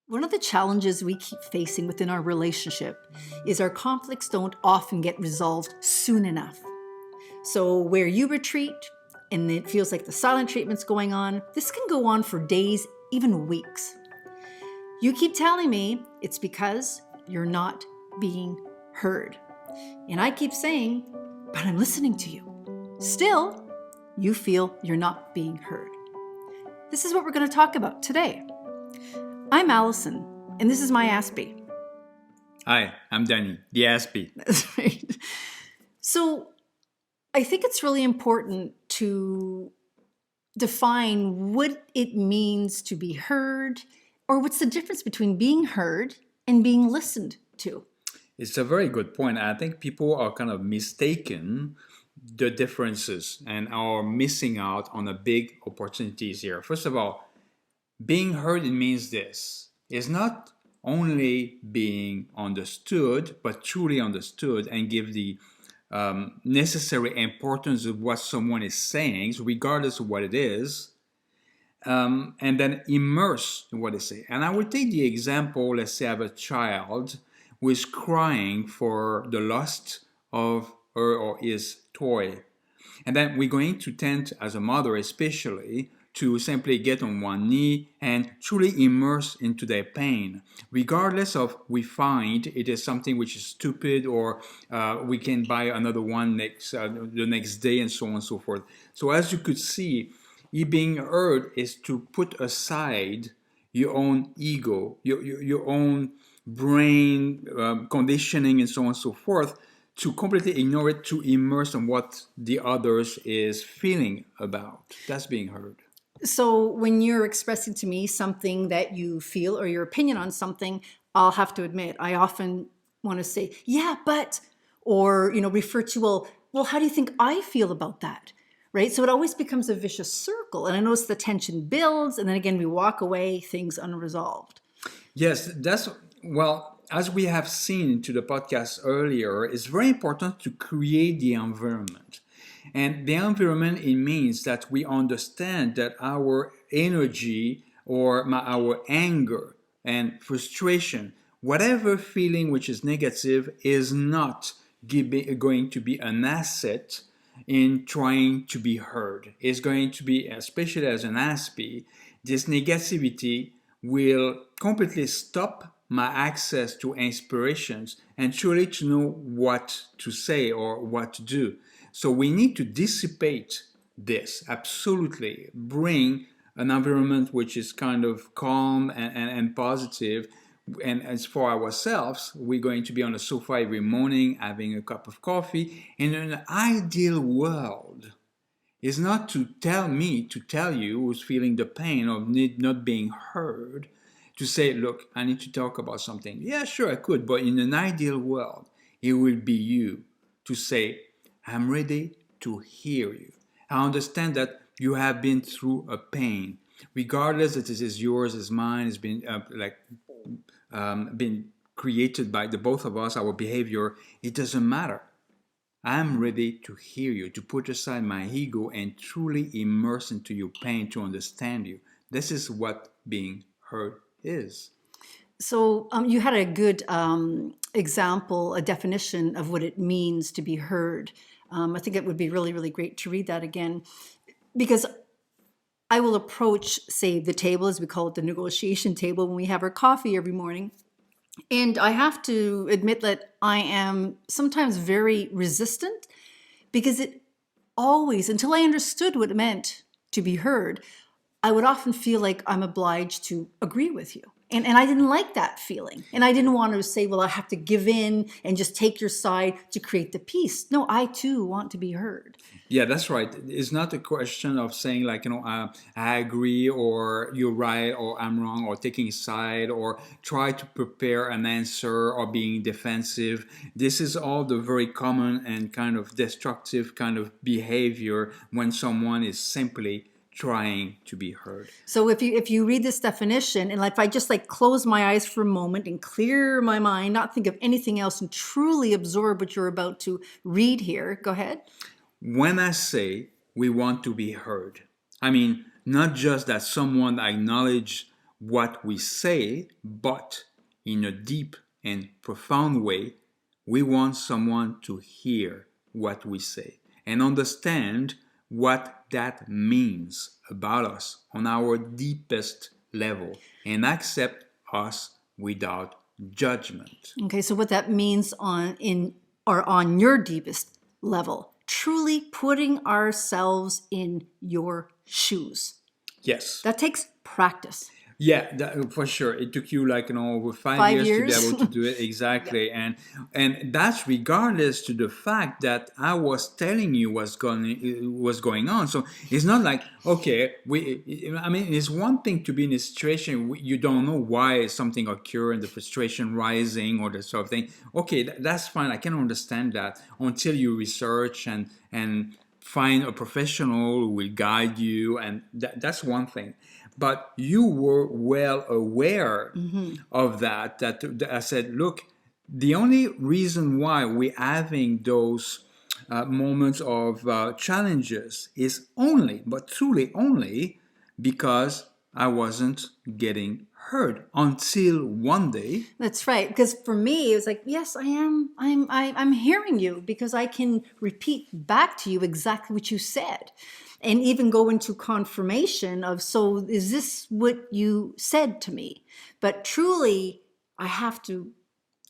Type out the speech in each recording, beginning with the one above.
One of the challenges we keep facing within our relationship is our conflicts don't often get resolved soon enough. So, where you retreat and it feels like the silent treatment's going on, this can go on for days, even weeks. You keep telling me it's because you're not being heard. And I keep saying, but I'm listening to you. Still, you feel you're not being heard. This is what we're going to talk about today. I'm Allison, and this is my Aspie. Hi, I'm Danny, the Aspie. That's right. So I think it's really important to define what it means to be heard, or what's the difference between being heard and being listened to. It's a very good point. I think people are kind of mistaken the differences and are missing out on the big opportunities here. First of all, being heard, it means this. It's not only being understood, but truly understood and give the necessary importance of what someone is saying, regardless of what it is, and then immerse in what they say. And I would take the example, let's say I have a child who is crying for the loss of her or his toy. And then we're going to tend, as a mother especially, to simply get on one knee and truly immerse into their pain, regardless of we find it is something which is stupid or we can buy another one the next day and so on and so forth. So as you could see, being heard is to put aside your own ego, your own brain conditioning and so on and so forth, to completely ignore it, to immerse in what the others is feeling about. That's being heard. So when you're expressing to me something that you feel or your opinion on something, I'll have to admit, I often want to say, yeah, but, or, refer to, well, how do you think I feel about that? Right? So it always becomes a vicious circle. And I notice the tension builds, and then again, we walk away, things unresolved. Yes, well, as we have seen to the podcast earlier, it's very important to create the environment. And the environment, it means that we understand that our energy or our anger and frustration, whatever feeling which is negative, is not going to be an asset in trying to be heard. It's going to be, especially as an Aspie, this negativity will completely stop my access to inspirations and truly to know what to say or what to do. So we need to dissipate this, absolutely, bring an environment which is kind of calm and positive. And as for ourselves, we're going to be on the sofa every morning having a cup of coffee. In an ideal world, is not to tell you who's feeling the pain of not being heard, to say, look, I need to talk about something. Yeah, sure, I could, but in an ideal world, it will be you to say, I'm ready to hear you. I understand that you have been through a pain, regardless if it is yours, is mine, has been been created by the both of us, our behavior. It doesn't matter. I'm ready to hear you, to put aside my ego and truly immerse into your pain to understand you. This is what being heard is. So you had a good example, a definition of what it means to be heard. I think it would be really, really great to read that again, because I will approach, say, the table, as we call it, the negotiation table, when we have our coffee every morning. And I have to admit that I am sometimes very resistant, because it always, until I understood what it meant to be heard, I would often feel like I'm obliged to agree with you. And I didn't like that feeling. And I didn't want to say, well, I have to give in and just take your side to create the peace. No, I too want to be heard. Yeah, that's right. It's not a question of saying I agree or you're right or I'm wrong or taking a side or try to prepare an answer or being defensive. This is all the very common and kind of destructive kind of behavior when someone is simply trying to be heard. So if you read this definition, and if I just close my eyes for a moment and clear my mind, not think of anything else, and truly absorb what you're about to read here, go ahead. When I say we want to be heard, I mean not just that someone acknowledge what we say, but in a deep and profound way, we want someone to hear what we say and understand what that means about us on our deepest level and accept us without judgment. Okay, so what that means on your deepest level, truly putting ourselves in your shoes. Yes. That takes practice. Yeah, for sure. It took you like over 5 years to be 5 years. able to do it exactly, and that's regardless to the fact that I was telling you what's going on. So it's not like okay, I mean, it's one thing to be in a situation you don't know why something occurred and the frustration rising or that sort of thing. Okay, that's fine. I can understand that until you research and find a professional who will guide you, and that's one thing. But you were well aware of that I said, look, the only reason why we're having those moments of challenges is only, but truly only, because I wasn't getting heard until one day. That's right. Because for me, it was like, yes, I am. I'm hearing you because I can repeat back to you exactly what you said, and even go into confirmation of, so is this what you said to me? But truly, I have to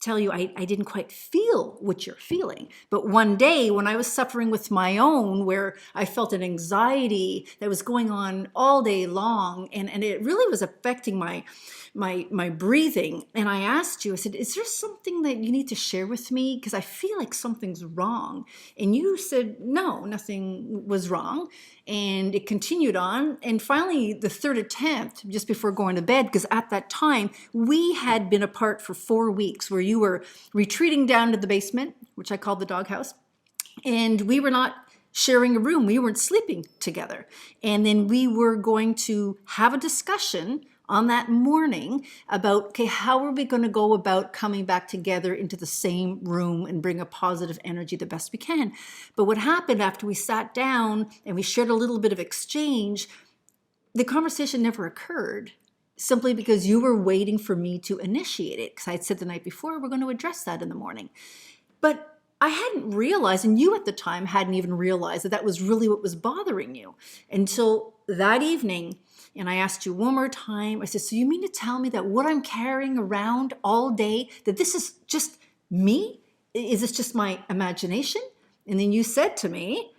tell you, I didn't quite feel what you're feeling. But one day when I was suffering with my own, where I felt an anxiety that was going on all day long, and it really was affecting my breathing. And I asked you, I said, is there something that you need to share with me? Because I feel like something's wrong. And you said, no, nothing was wrong. And it continued on. And finally, the third attempt, just before going to bed, because at that time, we had been apart for 4 weeks, where you were retreating down to the basement, which I called the doghouse. And we were not sharing a room. We weren't sleeping together. And then we were going to have a discussion on that morning about, okay, how are we going to go about coming back together into the same room and bring a positive energy the best we can? But what happened after we sat down and we shared a little bit of exchange, the conversation never occurred, simply because you were waiting for me to initiate it. Because I had said the night before, we're going to address that in the morning. But I hadn't realized, and you at the time hadn't even realized, that that was really what was bothering you until that evening. And I asked you one more time, I said, so you mean to tell me that what I'm carrying around all day, that this is just me? Is this just my imagination? And then you said to me,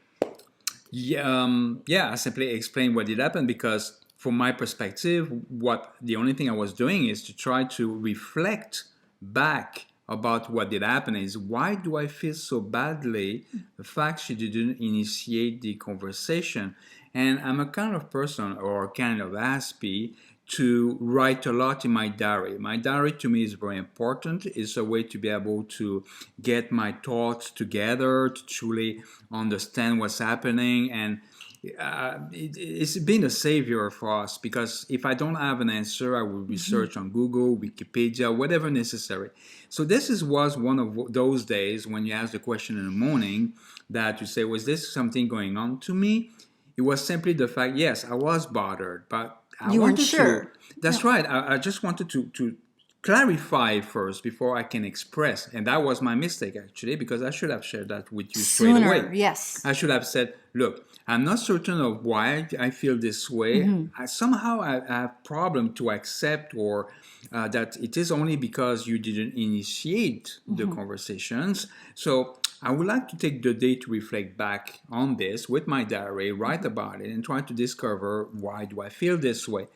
Yeah, I simply explained what did happen because from my perspective, the only thing I was doing is to try to reflect back about what did happen. Is why do I feel so badly? The fact she didn't initiate the conversation. And I'm a kind of person, or kind of Aspie, to write a lot in my diary. My diary to me is very important. It's a way to be able to get my thoughts together, to truly understand what's happening. And it's been a savior for us because if I don't have an answer, I will research on Google, Wikipedia, whatever necessary. So was one of those days when you ask the question in the morning that you say, was this something going on to me? It was simply the fact, yes, I was bothered, but you weren't sure. That's right. I just wanted to clarify first before I can express. And that was my mistake, actually, because I should have shared that with you straight away. Yes. I should have said, look, I'm not certain of why I feel this way. Somehow I have problem to accept or that it is only because you didn't initiate the conversations. So I would like to take the day to reflect back on this with my diary, write about it, and try to discover why do I feel this way.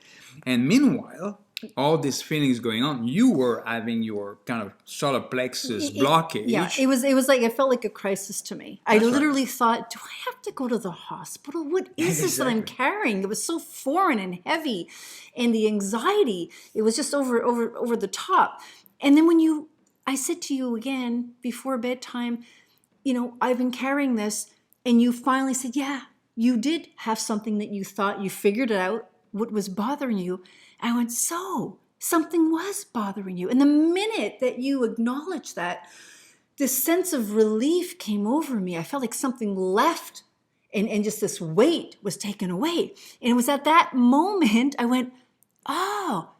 And meanwhile, all these feelings going on, you were having your kind of solar plexus blockage. Yeah, it was like, it felt like a crisis to me. I literally thought, do I have to go to the hospital? What is this that I'm carrying? It was so foreign and heavy, and the anxiety, it was just over the top. And then when I said to you again before bedtime, I've been carrying this, and you finally said, yeah, you did have something that you thought you figured it out, what was bothering you. I went, so something was bothering you. And the minute that you acknowledged that, this sense of relief came over me. I felt like something left, and just this weight was taken away. And it was at that moment I went, oh,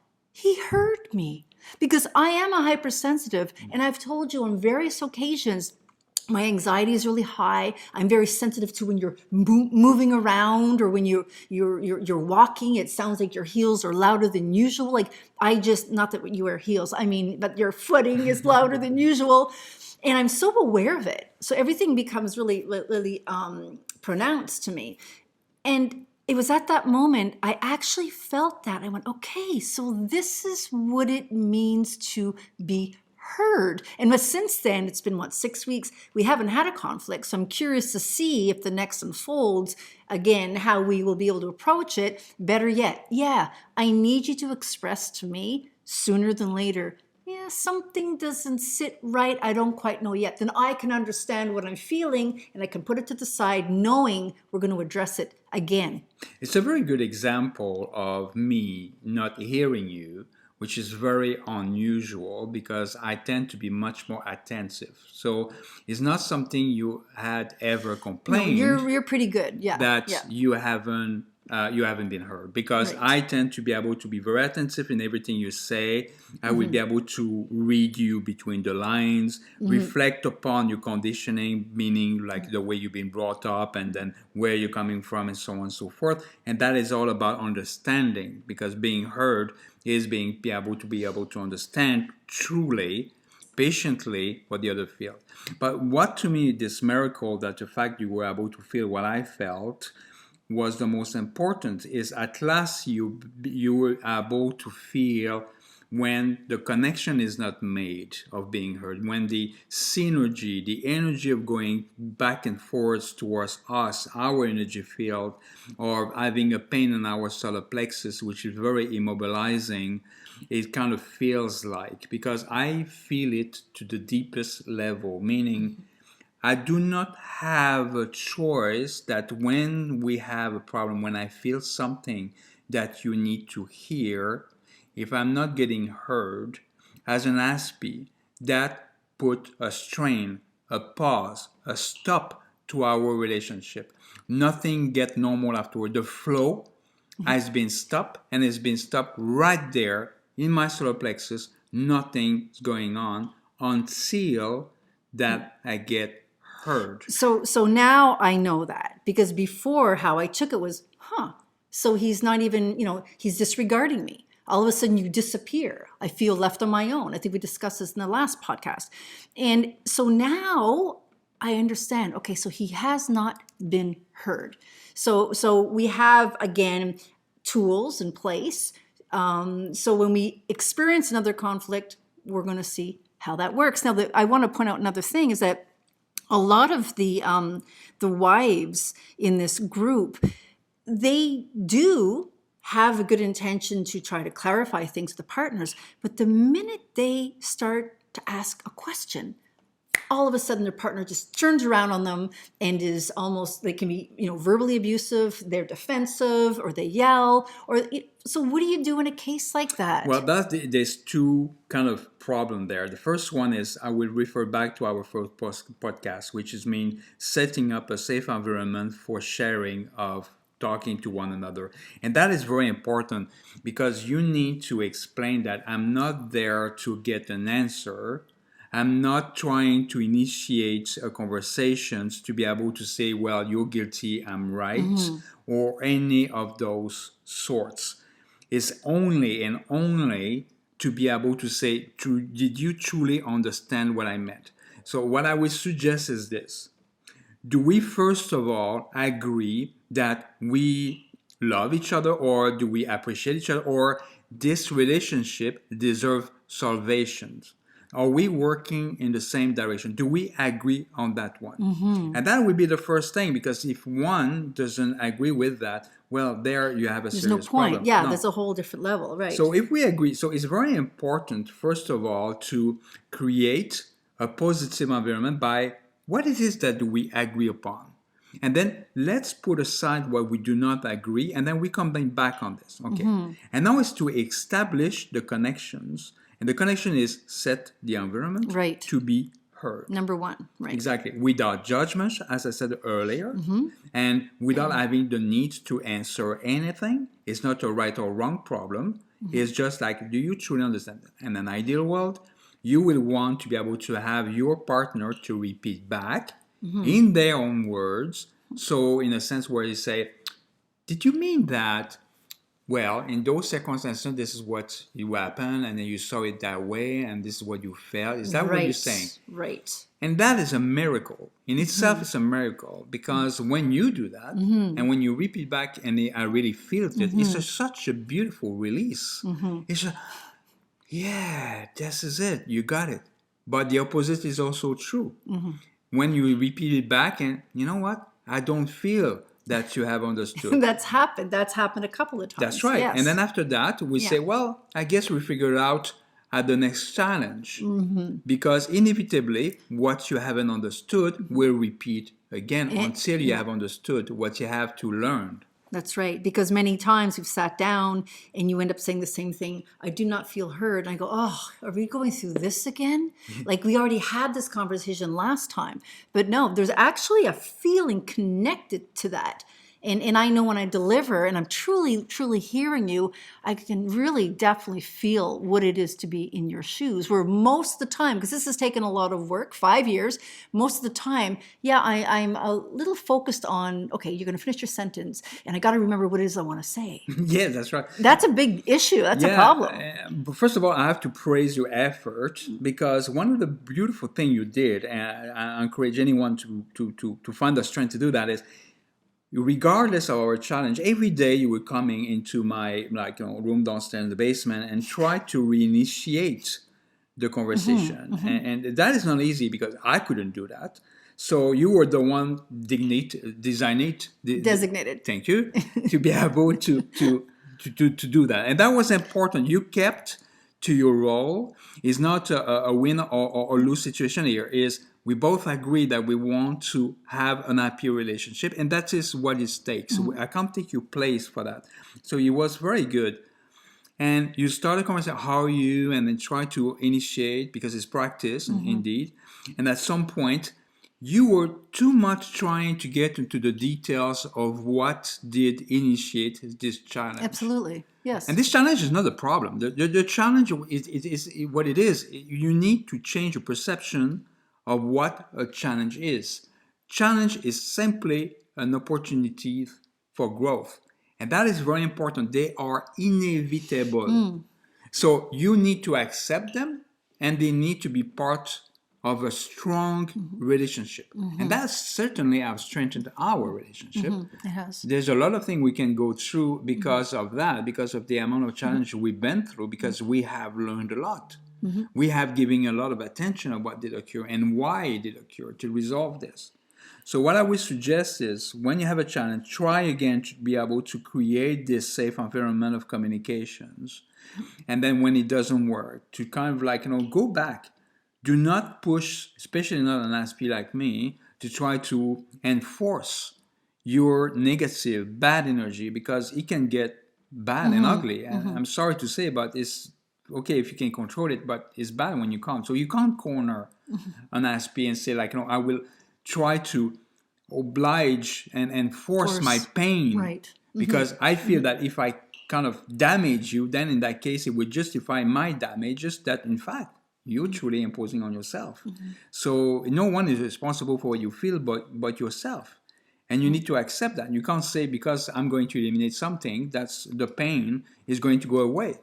he heard me. Because I am a hypersensitive, and I've told you on various occasions, my anxiety is really high. I'm very sensitive to when you're moving around, or when you're walking. It sounds like your heels are louder than usual. Like, I just, not that you wear heels, I mean, but your footing is louder than usual. And I'm so aware of it. So everything becomes really, really pronounced to me. And it was at that moment I actually felt that. I went, okay, so this is what it means to be heard. And since then, it's been 6 weeks, we haven't had a conflict. So I'm curious to see if the next unfolds, again, how we will be able to approach it. Better yet, yeah, I need you to express to me sooner than later, yeah, something doesn't sit right, I don't quite know yet. Then I can understand what I'm feeling, and I can put it to the side, knowing we're going to address it again. It's a very good example of me not hearing you, which is very unusual because I tend to be much more attentive. So it's not something you had ever No, complained you're pretty good. Yeah. that Yeah. you haven't been heard, because Right. I tend to be able to be very attentive in everything you say. I will be able to read you between the lines, reflect upon your conditioning, meaning like the way you've been brought up and then where you're coming from and so on and so forth. And that is all about understanding, because being heard is be able to understand truly, patiently, what the other feels. But what to me, this miracle, that the fact you were able to feel what I felt was the most important, is at last you were able to feel when the connection is not made of being heard, when the synergy, the energy of going back and forth towards us, our energy field, or having a pain in our solar plexus, which is very immobilizing, it kind of feels like, because I feel it to the deepest level, meaning I do not have a choice that when we have a problem, when I feel something that you need to hear, if I'm not getting heard, as an Aspie, that put a strain, a pause, a stop to our relationship. Nothing get normal afterward. The flow has been stopped, and it's been stopped right there in my solar plexus. Nothing's going on until that I get heard. So now I know that, because before, how I took it was, so he's not even, he's disregarding me. All of a sudden you disappear. I feel left on my own. I think we discussed this in the last podcast. And so now I understand, okay, so he has not been heard. So we have, again, tools in place. So when we experience another conflict, we're going to see how that works. Now, I want to point out another thing, is that a lot of the wives in this group, they do have a good intention to try to clarify things with the partners, but the minute they start to ask a question, all of a sudden their partner just turns around on them and is almost, they can be, verbally abusive, they're defensive, or they yell, or so what do you do in a case like that? Well, there's two kind of problem there. The first one is, I will refer back to our first podcast, which is setting up a safe environment for sharing of talking to one another. And that is very important, because you need to explain that I'm not there to get an answer. I'm not trying to initiate a conversation to be able to say, well, you're guilty, I'm right, or any of those sorts. It's only and only to be able to say, did you truly understand what I meant? So what I would suggest is this. Do we first of all agree that we love each other, or do we appreciate each other, or this relationship deserves salvation? Are we working in the same direction? Do we agree on that one? And that would be the first thing, because if one doesn't agree with that, well, there you have a There's serious no point. problem. Yeah, No. that's a whole different level, right? So if we agree, so it's very important, first of all, to create a positive environment by what it is that we agree upon. And then let's put aside what we do not agree, and then we come back on this. Okay. And now it's to establish the connections. And the connection is set the environment Right. to be heard. Number one, right? Exactly. Without judgment, as I said earlier, and without having the need to answer anything. It's not a right or wrong problem. It's just like, do you truly understand that? In an ideal world, you will want to be able to have your partner to repeat back in their own words. So in a sense where you say, did you mean that? Well, in those circumstances, this is what you happened, and then you saw it that way, and this is what you felt. Is that what you're saying? Right. And that is a miracle. In itself, it's a miracle because when you do that, and when you repeat back and I really feel it, it's such a beautiful release. It's just, yeah, this is it. You got it. But the opposite is also true. When you repeat it back and, you know what? I don't feel that you have understood. That's happened. That's happened a couple of times. That's right. Yes. And then after that, we say, well, I guess we figure it out at the next challenge. Because inevitably, what you haven't understood will repeat again until you have understood what you have to learn. That's right. Because many times we've sat down and you end up saying the same thing. I do not feel heard. And I go, oh, are we going through this again? Like we already had this conversation last time. But no, there's actually a feeling connected to that. And I know when I deliver and I'm truly, truly hearing you, I can really definitely feel what it is to be in your shoes. Where most of the time, because this has taken a lot of work, 5 years, most of the time, I'm a little focused on, okay, you're going to finish your sentence and I got to remember what it is I want to say. Yeah, that's right. That's a big issue. That's a problem. But first of all, I have to praise your effort because one of the beautiful things you did, and I encourage anyone to find the strength to do that, is regardless of our challenge, every day you were coming into my room downstairs in the basement and try to reinitiate the conversation. And that is not easy because I couldn't do that. So you were the one designated. Thank you, to be able to do that. And that was important. You kept to your role. It's not a win or lose situation here. Is we both agree that we want to have an happy relationship, and that is what it takes. I can't take your place for that. So it was very good. And you started conversation, how are you? And then try to initiate, because it's practice, indeed. And at some point, you were too much trying to get into the details of what did initiate this challenge. Absolutely, yes. And this challenge is not a problem. The challenge is what it is. You need to change your perception of what a challenge is. Challenge is simply an opportunity for growth. And that is very important. They are inevitable. So you need to accept them, and they need to be part of a strong relationship. And that certainly has strengthened our relationship. It has. There's a lot of things we can go through because of that, because of the amount of challenge we've been through, because we have learned a lot. We have given a lot of attention of what did occur and why it did occur to resolve this. So what I would suggest is when you have a challenge, try again to be able to create this safe environment of communications. And then when it doesn't work, to kind of go back. Do not push, especially not an Aspie like me, to try to enforce your negative, bad energy, because it can get bad and ugly. And I'm sorry to say, but it's okay if you can control it, but it's bad when you can't. So you can't corner an Aspie and say I will try to oblige and enforce my pain. Right. Because I feel that if I kind of damage you, then in that case, it would justify my damages that, in fact, you're truly imposing on yourself. So no one is responsible for what you feel but yourself. And you need to accept that. You can't say because I'm going to eliminate something, that's the pain is going to go away.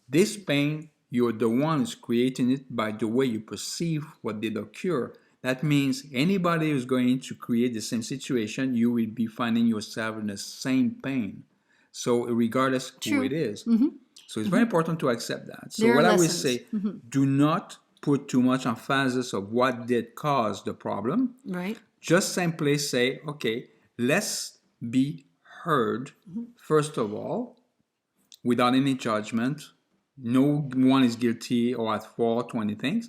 This pain, you're the one who's creating it by the way you perceive what did occur. That means anybody who's going to create the same situation, you will be finding yourself in the same pain. So regardless who it is. So it's very important to accept that. So what I would say, do not put too much emphasis of what did cause the problem. Right. Just simply say, okay, let's be heard, first of all, without any judgment. No one is guilty or at fault or anything.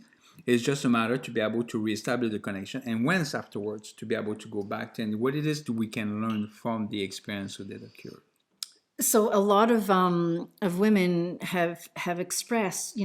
It's just a matter to be able to reestablish the connection, and when it's afterwards to be able to go back to what it is that we can learn from the experience that occurred. So a lot of women have expressed,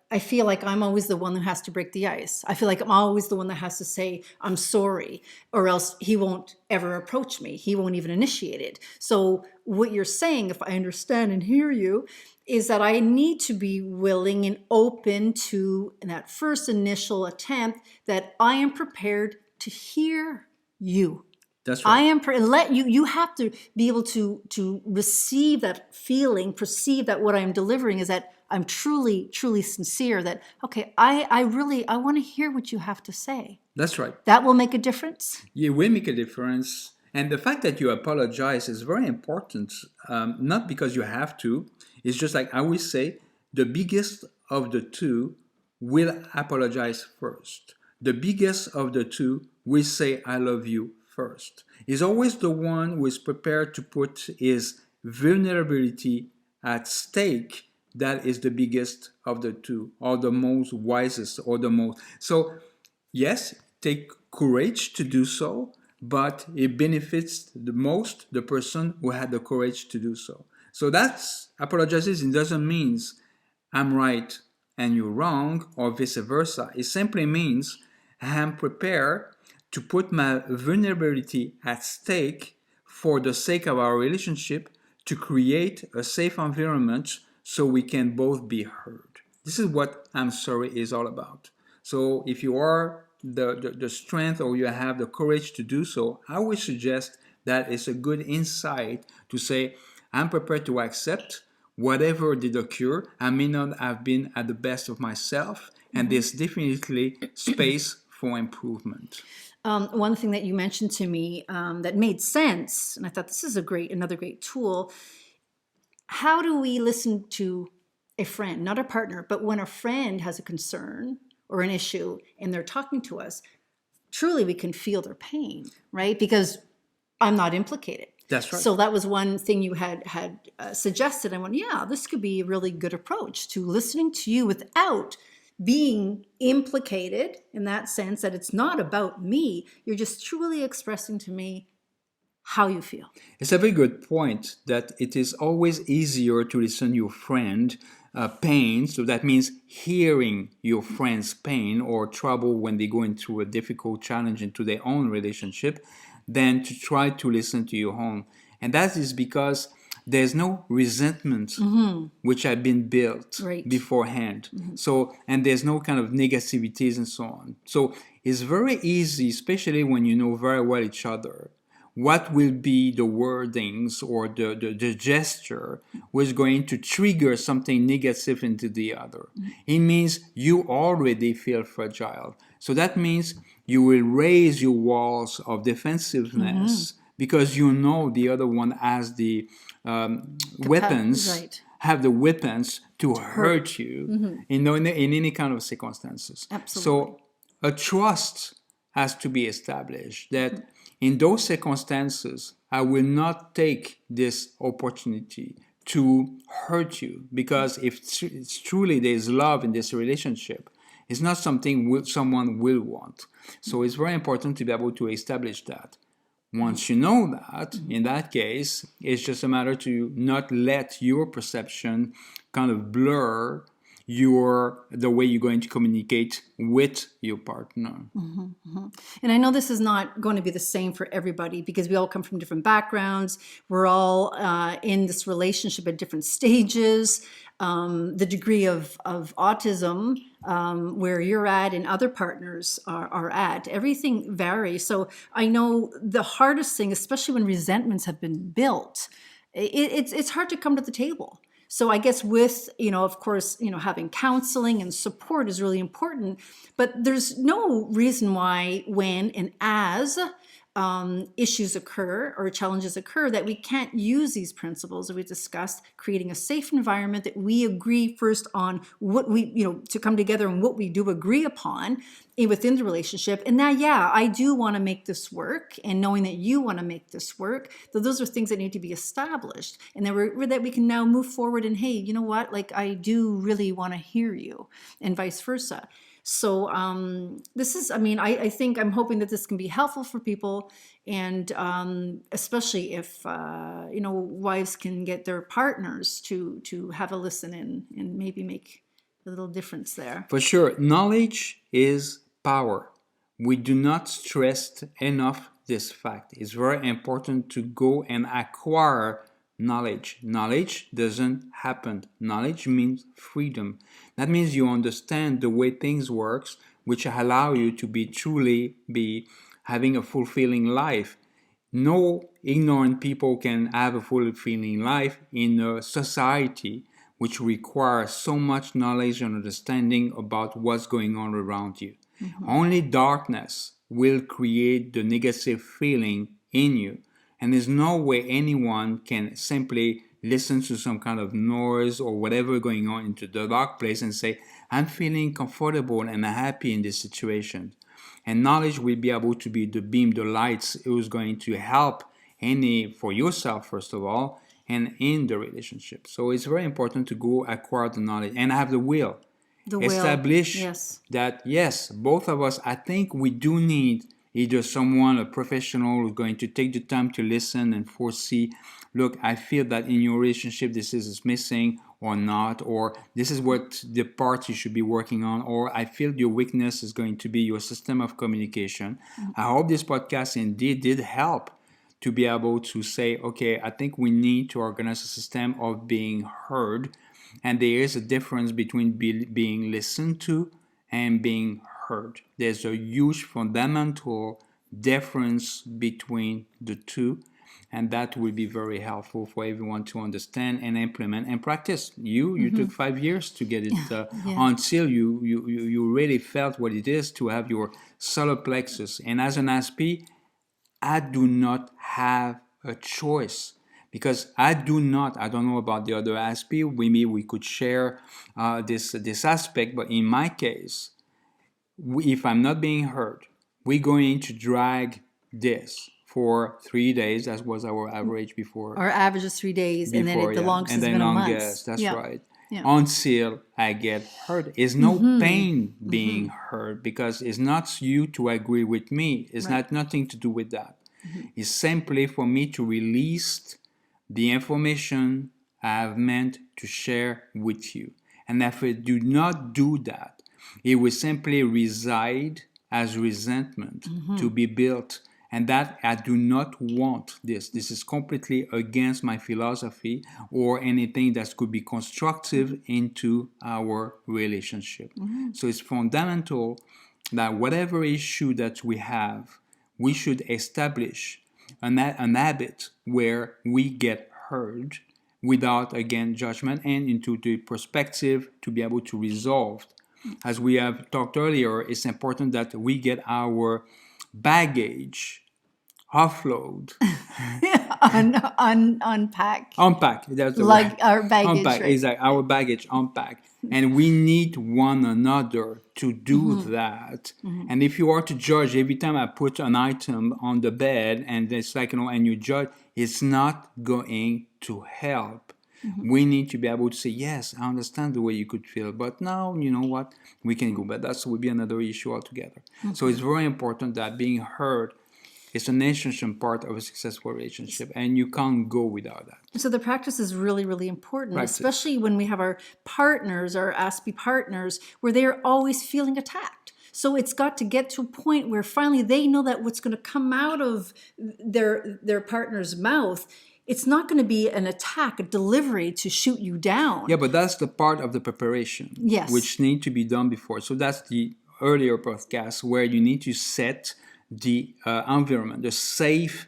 I feel like I'm always the one that has to break the ice. I feel like I'm always the one that has to say I'm sorry, or else he won't ever approach me. He won't even initiate it. So what you're saying, if I understand and hear you, is that I need to be willing and open to, in that first initial attempt, that I am prepared to hear you. That's I right. am let you. You have to be able to receive that feeling, perceive that what I'm delivering is that I'm truly sincere. That okay, I want to hear what you have to say. That's right. That will make a difference. You will make a difference. And the fact that you apologize is very important, not because you have to. It's just like I always say, the biggest of the two will apologize first. The biggest of the two will say, I love you first. Is always the one who is prepared to put his vulnerability at stake. That is the biggest of the two, or the most wisest, or the most. So yes, take courage to do so, but it benefits the most the person who had the courage to do so. So that's apologizes. It doesn't mean I'm right and you're wrong or vice versa. It simply means I'm prepared to put my vulnerability at stake for the sake of our relationship to create a safe environment so we can both be heard. This is what I'm sorry is all about. So if you are the strength or you have the courage to do so, I would suggest that it's a good insight to say, I'm prepared to accept whatever did occur. I may not have been at the best of myself, and there's definitely space for improvement. One thing that you mentioned to me that made sense, and I thought this is another great tool. How do we listen to a friend, not a partner, but when a friend has a concern or an issue and they're talking to us, truly we can feel their pain, right? Because I'm not implicated. That's right. So that was one thing you had suggested. I went, yeah, this could be a really good approach to listening to you without being implicated, in that sense that it's not about me. You're just truly expressing to me how you feel. It's a very good point that it is always easier to listen to your friend pain. So that means hearing your friend's pain or trouble when they're going through a difficult challenge into their own relationship than to try to listen to your own. And that is because there's no resentment which had been built Right. beforehand. So, and there's no kind of negativities and so on. So it's very easy, especially when you know very well each other, what will be the wordings or the gesture was going to trigger something negative into the other. It means you already feel fragile. So that means you will raise your walls of defensiveness because you know the other one has the weapons, right. have the weapons to hurt you in any kind of circumstances. Absolutely. So a trust has to be established that in those circumstances, I will not take this opportunity to hurt you, because if it's truly there's love in this relationship, it's not something someone will want. So it's very important to be able to establish that. Once you know that, in that case, it's just a matter to not let your perception kind of blur the way you're going to communicate with your partner. And I know this is not going to be the same for everybody because we all come from different backgrounds. We're all in this relationship at different stages. The degree of autism where you're at and other partners are at, everything varies. So I know the hardest thing, especially when resentments have been built, it's hard to come to the table. So I guess with, of course, having counseling and support is really important, but there's no reason why when and as issues occur or challenges occur that we can't use these principles that we discussed, creating a safe environment that we agree first on what we, to come together and what we do agree upon within the relationship. And now, yeah, I do want to make this work, and knowing that you want to make this work, those are things that need to be established, and that we can now move forward and, hey, you know what, like I do really want to hear you, and vice versa. So this is, I mean, I think I'm hoping that this can be helpful for people, and especially if wives can get their partners to have a listen in and maybe make a little difference there. For sure, knowledge is power. We do not stress enough this fact. It's very important to go and acquire knowledge. Knowledge doesn't happen. Knowledge means freedom. That means you understand the way things works, which allow you to be truly be having a fulfilling life. No ignorant people can have a fulfilling life in a society which requires so much knowledge and understanding about what's going on around you. Only darkness will create the negative feeling in you. And there's no way anyone can simply listen to some kind of noise or whatever going on into the dark place and say, I'm feeling comfortable and happy in this situation. And knowledge will be able to be the beam, the lights, it was going to help for yourself, first of all, and in the relationship. So it's very important to go acquire the knowledge and have the will. Establish yes. that, yes, both of us, I think we do need either someone, a professional, who's going to take the time to listen and foresee, look, I feel that in your relationship this is missing or not, or this is what the part you should be working on, or I feel your weakness is going to be your system of communication. I hope this podcast indeed did help to be able to say, okay, I think we need to organize a system of being heard. And there is a difference between being listened to and being heard. There's a huge fundamental difference between the two. And that will be very helpful for everyone to understand and implement and practice. You took 5 years to get it until you really felt what it is to have your solar plexus. And as an Aspie, I do not have a choice because I don't know about the other Aspie, maybe we could share this aspect, but in my case, if I'm not being heard, we're going to drag this for 3 days. That was our average before. Our average is 3 days, and then the longest has been a month. That's right. Yeah. Until I get heard. It's no pain being heard because it's not you to agree with me. It's not nothing to do with that. It's simply for me to release the information I've meant to share with you. And if I do not do that, it will simply reside as resentment to be built. And that I do not want this. This is completely against my philosophy or anything that could be constructive into our relationship. So it's fundamental that whatever issue that we have, we should establish an habit where we get heard without, again, judgment and into the perspective to be able to resolve. As we have talked earlier, it's important that we get our baggage offload. Unpack. That's the like word. Our baggage. Unpack, right? exactly. Our baggage unpack. And we need one another to do that. And if you are to judge every time I put an item on the bed and it's like, and you judge, it's not going to help. We need to be able to say, yes, I understand the way you could feel, but now, you know what, we can go. But that will be another issue altogether. So it's very important that being heard is an essential part of a successful relationship, and you can't go without that. So the practice is really, really important, especially when we have our partners, our Aspie partners, where they're always feeling attacked. So it's got to get to a point where finally they know that what's going to come out of their partner's mouth, it's not going to be an attack, a delivery to shoot you down. Yeah, but that's the part of the preparation, which need to be done before. So that's the earlier podcast where you need to set the environment, the safe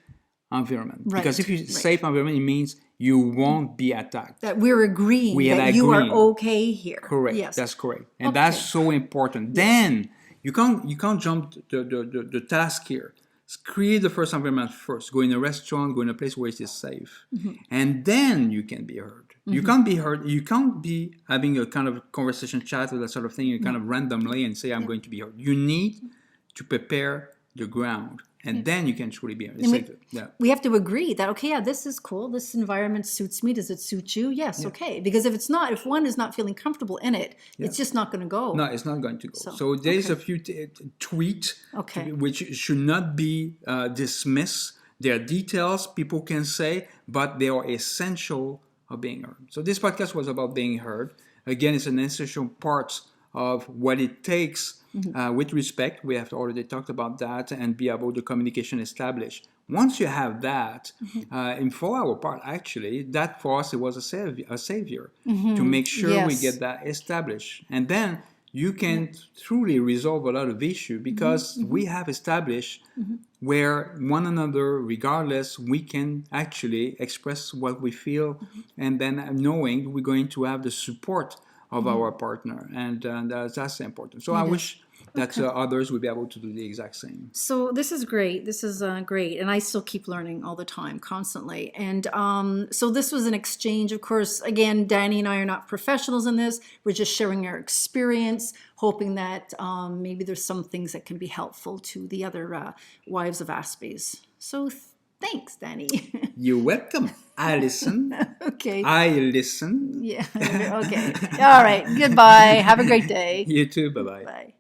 environment. Because if you safe environment, it means you won't be attacked. That we're agreeing that you are okay here. Correct. Yes. That's correct. And that's so important. Then you can't jump the task here. Create the first environment first. Go in a restaurant, go in a place where it is safe. And then you can be heard. You can't be heard. You can't be having a kind of conversation chat or that sort of thing, you kind of randomly and say, I'm going to be heard. You need to prepare the ground. And then you can truly be. We have to agree that, okay, yeah, this is cool. This environment suits me. Does it suit you? Yes, okay. Because if it's not, if one is not feeling comfortable in it, it's just not going to go. No, it's not going to go. So there's a few tweaks which should not be dismissed. There are details people can say, but they are essential of being heard. So this podcast was about being heard. Again, it's an essential part of what it takes with respect. We have already talked about that, and be able to communication established. Once you have that, and for our part, actually, that for us, it was a savior to make sure we get that established. And then you can truly resolve a lot of issues because we have established where one another, regardless, we can actually express what we feel, and then knowing we're going to have the support of our partner, and that's important. So I wish that others would be able to do the exact same. So this is great. This is great, and I still keep learning all the time, constantly. And so this was an exchange. Of course, again, Danny and I are not professionals in this. We're just sharing our experience, hoping that maybe there's some things that can be helpful to the other wives of Aspies. So thanks, Danny. You're welcome. I listen. Okay. I listen. Yeah. Okay. All right. Goodbye. Have a great day. You too. Bye-bye. Bye.